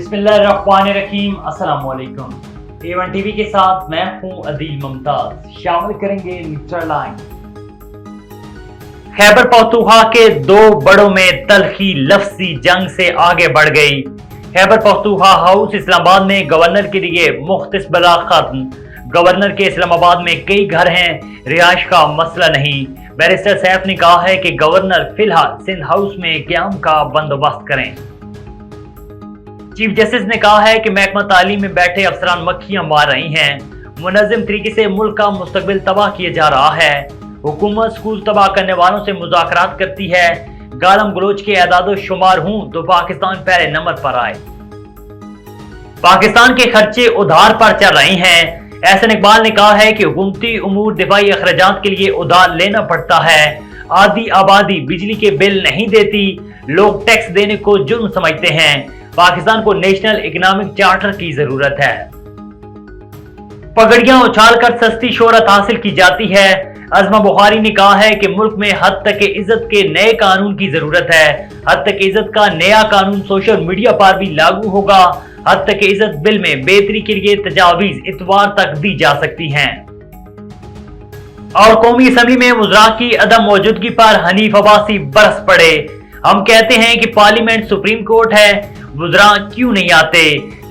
बिस्मिल्लाहिर्रहमानिर्रहीम। अस्सलाम वालेकुम। A1 टीवी के साथ मैं हूं अदील मुमताज। शामिल करेंगे न्यूट्रल लाइन। खैबर पख्तूनख्वा के दो बड़ों में तलखी लफ्जी जंग से आगे बढ़ गई। खैबर पख्तूनख्वा हाउस इस्लामाबाद में गवर्नर के लिए मुख्तस बलाग खत्म। गवर्नर के इस्लामाबाद में कई घर हैं, रिहाइश का मसला नहीं। बैरिस्टर सैफ ने कहा है कि गवर्नर फिलहाल सिंध हाउस में क़याम का बंदोबस्त करें। चीफ जस्टिस ने कहा है कि महकमा तालीम में बैठे अफसरान मक्खियां मार रही हैं। मुनज़्ज़म तरीके से मुल्क का मुस्तकबिल तबाह किया जा रहा है। हुकूमत स्कूल तबाह करने वालों से मुज़ाकरात करती है। गालम गलोच के एदादो शुमार हूं तो पाकिस्तान पहले नंबर पर आए। पाकिस्तान के खर्चे उधार पर चल रहे हैं। एहसन इकबाल ने कहा है कि हुकूमती उमूर दिफाई अखराजात के लिए उधार लेना पड़ता है। आधी आबादी बिजली के बिल नहीं देती, लोग टैक्स देने को जुर्म समझते हैं। पाकिस्तान को नेशनल इकोनॉमिक चार्टर की जरूरत है। पगड़ियां उछालकर सस्ती शोहरत हासिल की जाती है। अज़मा बुखारी ने कहा है कि मुल्क में हद तक इज्जत के नए कानून की जरूरत है। हद तक इज्जत का नया कानून सोशल मीडिया पर भी लागू होगा। हद तक इज्जत बिल में बेहतरी के लिए तजावीज इतवार तक दी जा सकती हैं। और कौमी असम्बली में वज़रा की अदम मौजूदगी पर हनीफ अब्बासी बरस पड़े। हम कहते हैं कि पार्लियामेंट सुप्रीम कोर्ट है, वज़रा क्यों नहीं आते।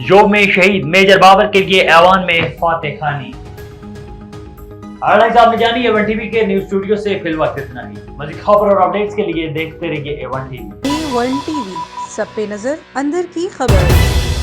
योम में शहीद मेजर बाबर के लिए ऐवान में फातेह खानी। आपने जानी A1 टीवी के न्यूज स्टूडियो से फिल वक्त इतना ही। मज़ीद खबर और अपडेट्स के लिए देखते रहिए A1 टीवी। A1 टीवी, सब पे नजर, अंदर की खबर।